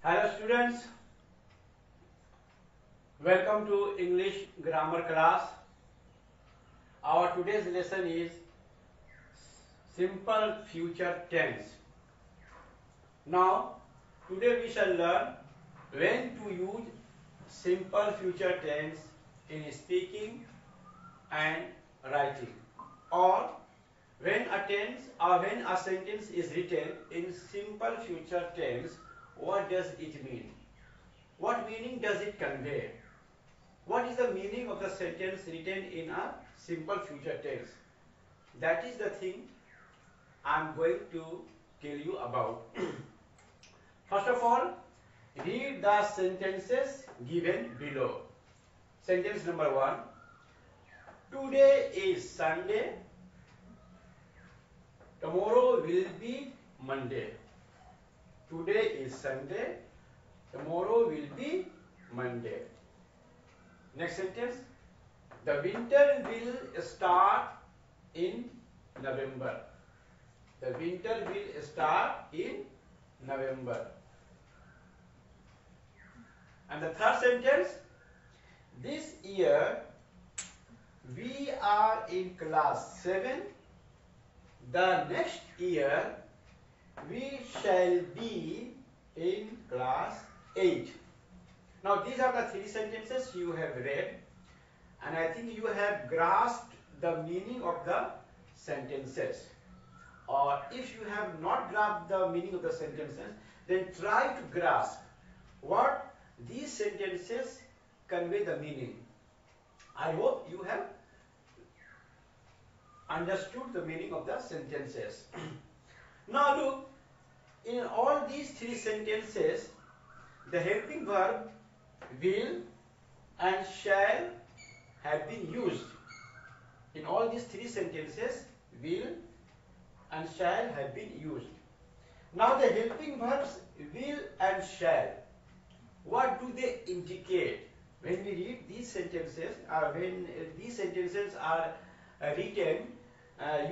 Hello students, welcome to English grammar class. Our today's lesson is simple future tense. Now, today we shall learn when to use simple future tense in speaking and writing, or when a tense or when a sentence is written in simple future tense, what does it mean? What meaning does it convey? What is the meaning of the sentence written in a simple future tense? That is the thing I am going to tell you about. First of all, read the sentences given below. Sentence number 1. Today is Sunday. Tomorrow will be Monday. Today is Sunday. Tomorrow will be Monday. Next sentence. The winter will start in November. The winter will start in November. And the third sentence, this year we are in class 7. The next year we shall be in class 8. Now these are the three sentences you have read, and I think you have grasped the meaning of the sentences. Or if you have not grasped the meaning of the sentences, then try to grasp what these sentences convey the meaning. I hope you have understood the meaning of the sentences. Now look, in all these three sentences, the helping verb will and shall have been used. In all these three sentences, will and shall have been used. Now the helping verbs will and shall, what do they indicate? When we read these sentences, when these sentences are written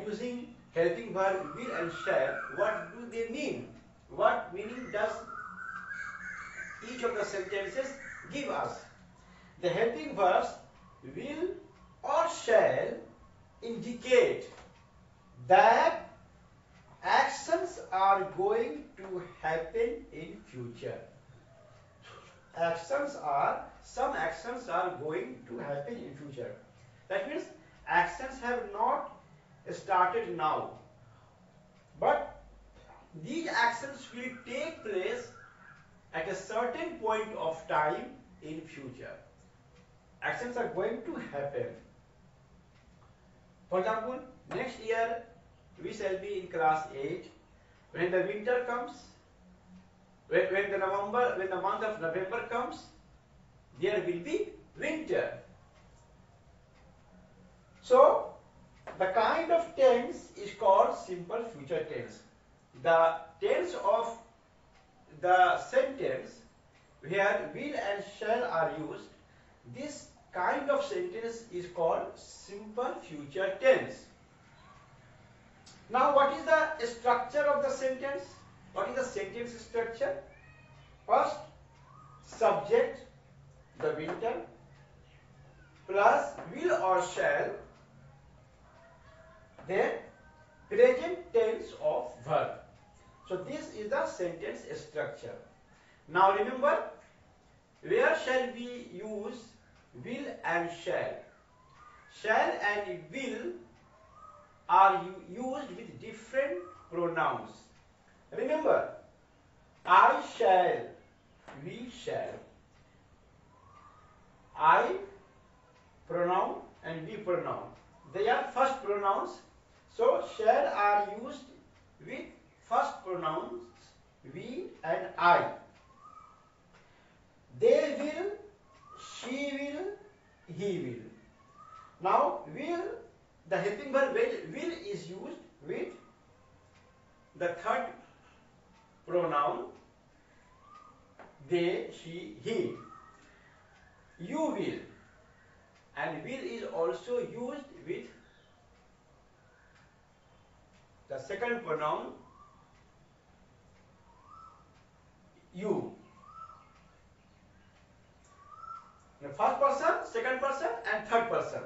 using helping verb will and shall, what do they mean? What meaning does each of the sentences give us? The helping verbs will or shall indicate that actions are going to happen in future. Some actions are going to happen in future. That means actions have not started now, but these actions will take place at a certain point of time in future. Actions are going to happen. For example, next year we shall be in class 8. When the winter comes, when the month of November comes, there will be winter. So the kind of tense is called simple future tense. The tense of the sentence where will and shall are used, this kind of sentence is called simple future tense. Now what is the structure of the sentence? What is the sentence structure? First, subject, the winter, plus will or shall, then present tense of verb. So this is the sentence structure. Now remember, where shall we use will and shall? Shall and will are used with different pronouns. Remember, I shall, we shall. I pronoun and we pronoun, they are first pronouns. So shall are used with first pronouns we and I. They will, she will, he will. Now will, the helping verb will is used with the third pronoun they, she, he. You will, and will is also used with the second pronoun you. first person, second person, and third person.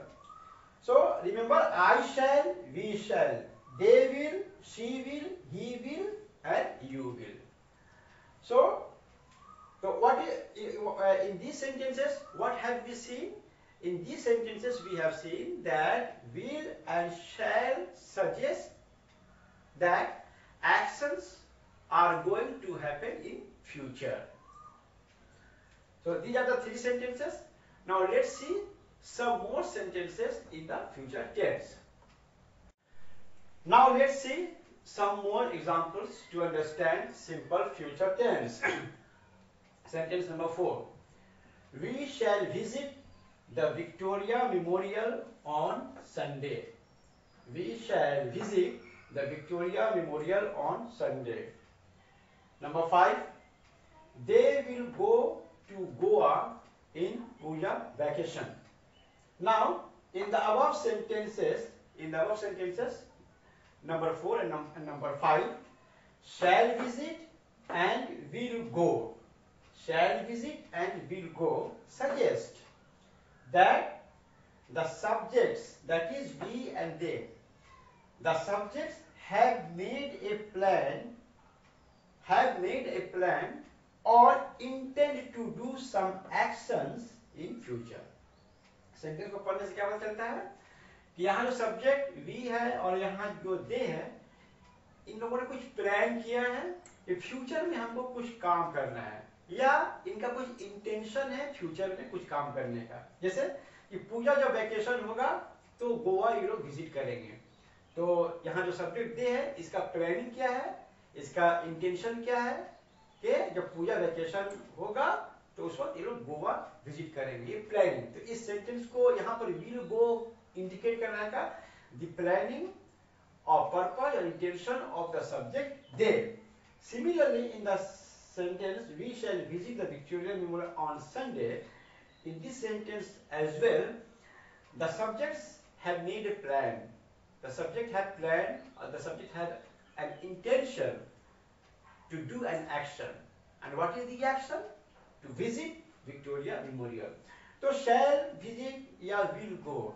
So remember, I shall, we shall, they will, she will, he will, and you will. So what is, in these sentences, what have we seen? In these sentences, we have seen that will and shall suggest that actions are going to happen in future. So these are the three sentences. Now let's see some more sentences in the future tense. Now let's see some more examples to understand simple future tense. Sentence number 4. We shall visit the Victoria Memorial on Sunday. We shall visit the Victoria Memorial on Sunday. Number 5. They will go to Goa in Puja vacation. Now, in the above sentences, number 4 and number 5, shall visit and will go. Shall visit and will go suggest that the subjects, that is we and they, the subjects have made a plan or intend to do some actions in future. Sentence को पढ़ने से क्या पता चलता है कि यहाँ जो सब्जेक्ट वी है और यहाँ जो दे है, इन लोगों ने कुछ प्लान किया है कि फ्यूचर में हमको कुछ काम करना है, या इनका कुछ इंटेंशन है फ्यूचर में कुछ काम करने का। जैसे कि पूजा जब वैकेशन होगा तो गोवा ये लोग विजिट करेंगे। तो यहाँ जो सब्जेक्ट दे है, इसका प्लानिंग क्या है, इसका इंटेंशन क्या है कि जब पूजा वैकेशन होगा तो उस वक्त ये लोग गोवा विजिट करेंगे, ये प्लानिंग। तो इस सेंटेंस को यहाँ पर विल गो इंडिकेट करना है का the planning or purpose or intention of the subject there. Similarly, in the sentence, we shall visit the Victoria Memorial on Sunday, in this sentence as well, the subjects have made a plan. The subject had planned, or the subject had an intention to do an action. And what is the action? To visit Victoria Memorial. तो shall visit या will go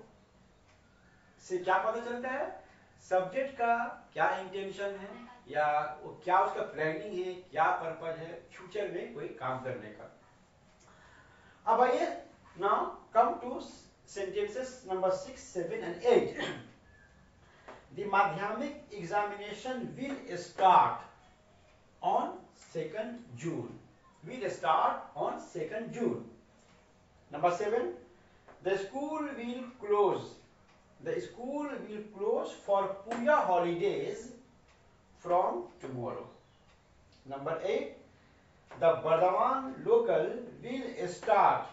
से क्या पता चलता है? Subject का क्या intention है, या क्या उसका प्लानिंग है, क्या पर्पज है फ्यूचर में कोई काम करने का। अब आइए now come two sentences number 6, 7 and 8. The माध्यमिक examination will start on 2nd June. Will start on 2nd June. Number 7. The school will close. The school will close for Puja holidays from tomorrow. Number 8. The Bardhaman local will start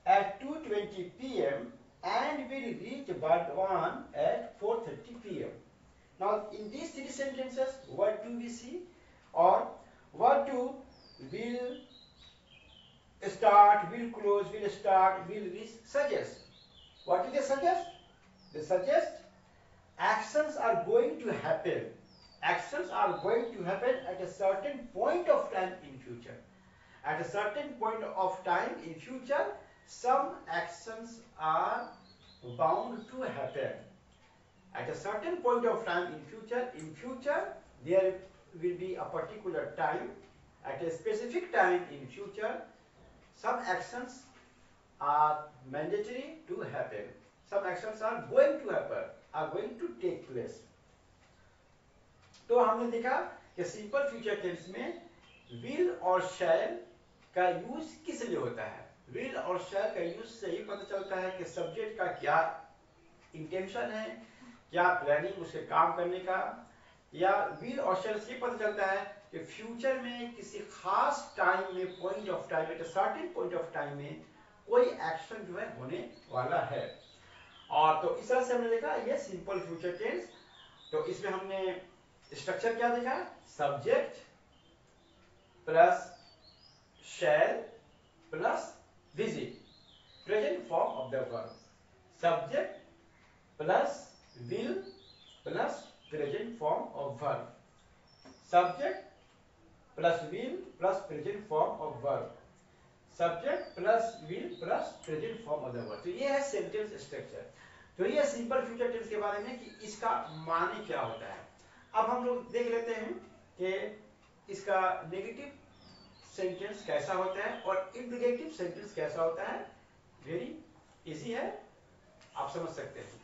at 2:20 p.m. and will reach Bardhaman at 4:30 p.m. Now, in these three sentences, what do we see? Or what do will start, will close, will start, will reach suggest? What do they suggest? They suggest actions are going to happen. Actions are going to happen at a certain point of time in future. At a certain point of time in future, some actions are bound to happen. At a certain point of time in future, there will be a particular time. At a specific time in future, some actions are mandatory to happen. Some actions are going to happen, are going to take place. तो हमने देखा कि simple future tense में will और shall का use किस लिए होता है। will और shall का यूज से ही पता चलता है कि सब्जेक्ट का क्या इंटेंशन है, क्या प्लानिंग उसके काम करने का, या will और shall से पता चलता है कि फ्यूचर में किसी खास टाइम में, point of time, at a certain point of time में कोई एक्शन जो है होने वाला है। और तो इस तरह से हमने देखा ये सिंपल फ्यूचर टेंस। तो इसमें हमने स्ट्रक्चर क्या देखा? Subject plus shell plus visit, present form of the verb. Subject plus will plus present form of verb. Subject plus will plus present form of verb. Subject plus will plus present form of the verb. तो ये है sentence structure. तो ये simple future tense के बारे में कि इसका माने क्या होता है। अब हम लोग देख लेते हैं कि इसका नेगेटिव सेंटेंस कैसा होता है और इंट्रोगेटिव सेंटेंस कैसा होता है। वेरी इजी है, आप समझ सकते हैं।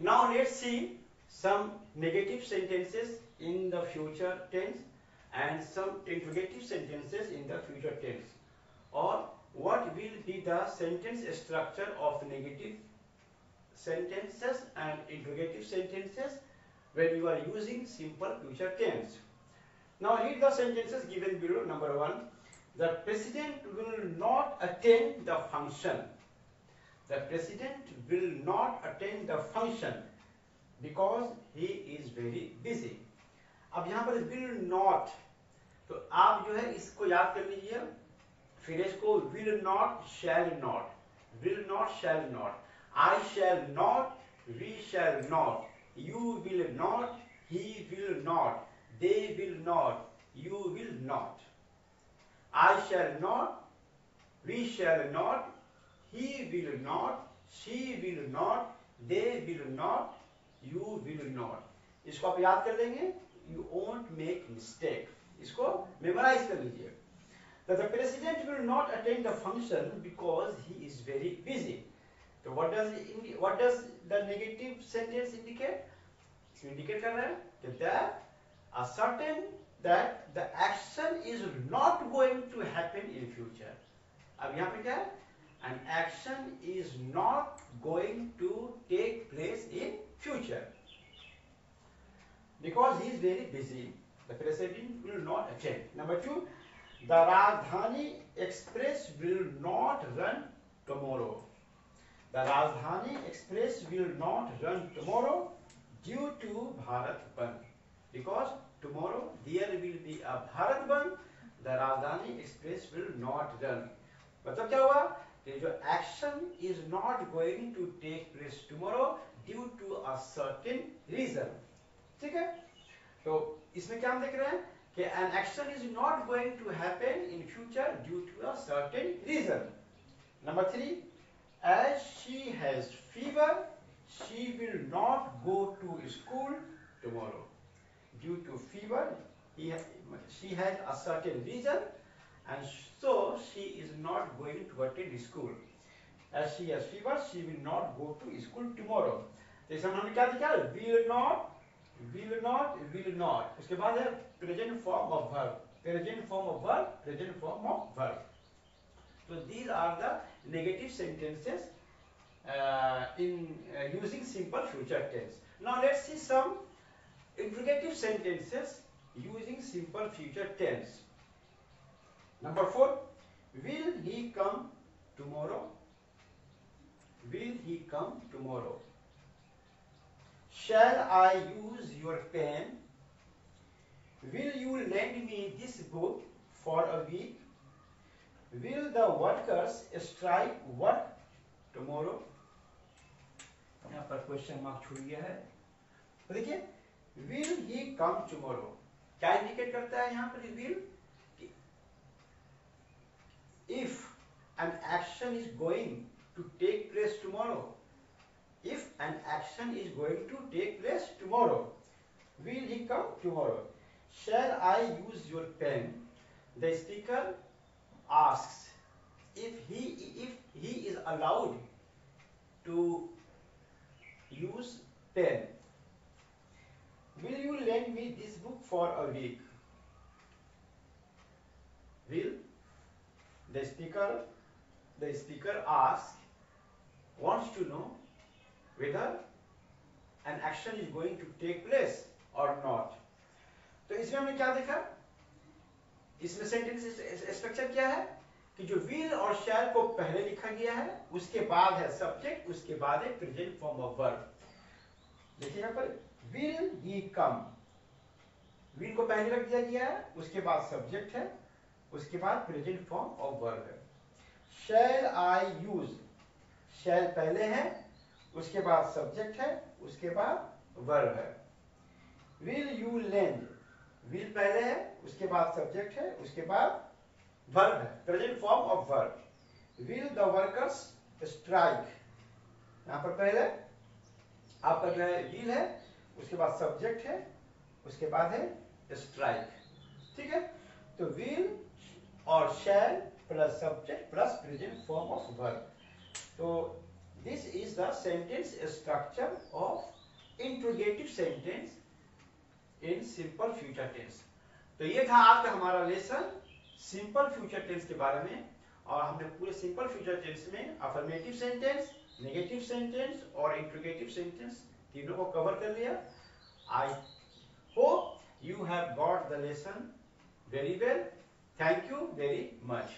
Now let's see some negative sentences in the future tense and some interrogative sentences in the future tense, or what will be the sentence structure of negative sentences and interrogative sentences when you are using simple future tense. Now read the sentences given below. Number 1, the president will not attend the function. The president will not attend the function because he is very busy. अब यहाँ पर will not, तो आप जो है इसको याद कर लीजिए। फ्रेज को will not, shall not, will not, shall not, I shall not, we shall not, you will not, he will not, they will not, you will not. I shall not, we shall not, he will not, she will not, they will not, you will not. इसको आप याद कर लेंगे, you won't make mistake. इसको memorise कर लीजिए। That the president will not attend the function because he is very busy. So what does the negative sentence indicate? इसमें indicate कर रहा है कि that a certain that the action is not going to happen in future. अब यहाँ पे क्या है? An action is not going to take place in future because he is very busy. The president will not attend. Number 2, the Rajdhani Express will not run tomorrow. The Rajdhani Express will not run tomorrow due to Bharat Bandh. Because tomorrow there will be a Bharat Bandh, the Rajdhani Express will not run. मतलब क्या हुआ कि जो action is not going to take place tomorrow due to a certain reason. ठीक है, तो इसमें क्या हम देख रहे हैं कि an action is not going to happen in future due to a certain reason. Number 3, as she has fever, she will not go to school tomorrow. Due to fever, she has a certain reason, and so she is not going to attend school. As she has fever, she will not go to school tomorrow. तो इसमें हमने क्या दिखा? Will not, will not, will not. उसके बाद है present form of verb, present form of verb, present form of verb. So these are the negative sentences in using simple future tense. Now let's see some interrogative sentences using simple future tense. Number 4, will he come tomorrow? Will he come tomorrow? Shall I use your pen? Will you lend me this book for a week? Will the workers strike work tomorrow? यहाँ पर question mark छूट गया है। तो देखिए, will he come tomorrow क्या indicate करता है यहाँ पर will? If an action is going to take place tomorrow, if an action is going to take place tomorrow, will he come tomorrow? Shall I use your pen? The speaker asks if he is allowed to use pen. Will you lend me this book for a week? Will the speaker asks, wants to know whether an action is going to take place or not. तो इसमें हमने क्या देखा? इसमें sentence structure क्या है कि जो will और shall को पहले लिखा गया है, उसके बाद है सब्जेक्ट, उसके बाद है प्रेजेंट फॉर्म ऑफ वर्ब। देखिए यहाँ पर will he come, will को पहले रख दिया गया है, उसके बाद सब्जेक्ट है, उसके बाद प्रेजेंट फॉर्म ऑफ वर्ब है। shall I use, shall पहले है, उसके बाद सब्जेक्ट है, उसके बाद वर्ब है। will you lend, will पहले है, उसके बाद सब्जेक्ट है, उसके बाद वर्ब है, present form of verb. will the workers strike, यहाँ पर पहले आपका जो है will है, उसके बाद सब्जेक्ट है, उसके बाद है strike, ठीक है। तो will और shall plus subject plus present form of verb. तो this is the sentence structure of interrogative sentence in simple future tense. तो ये था आज का हमारा लेसन सिंपल फ्यूचर टेंस के बारे में, और हमने पूरे सिंपल फ्यूचर टेंस में अफर्मेटिव सेंटेंस, नेगेटिव सेंटेंस और इंट्रोगेटिव सेंटेंस तीनों को कवर कर लिया। I hope you have got the lesson very well. Thank you very much.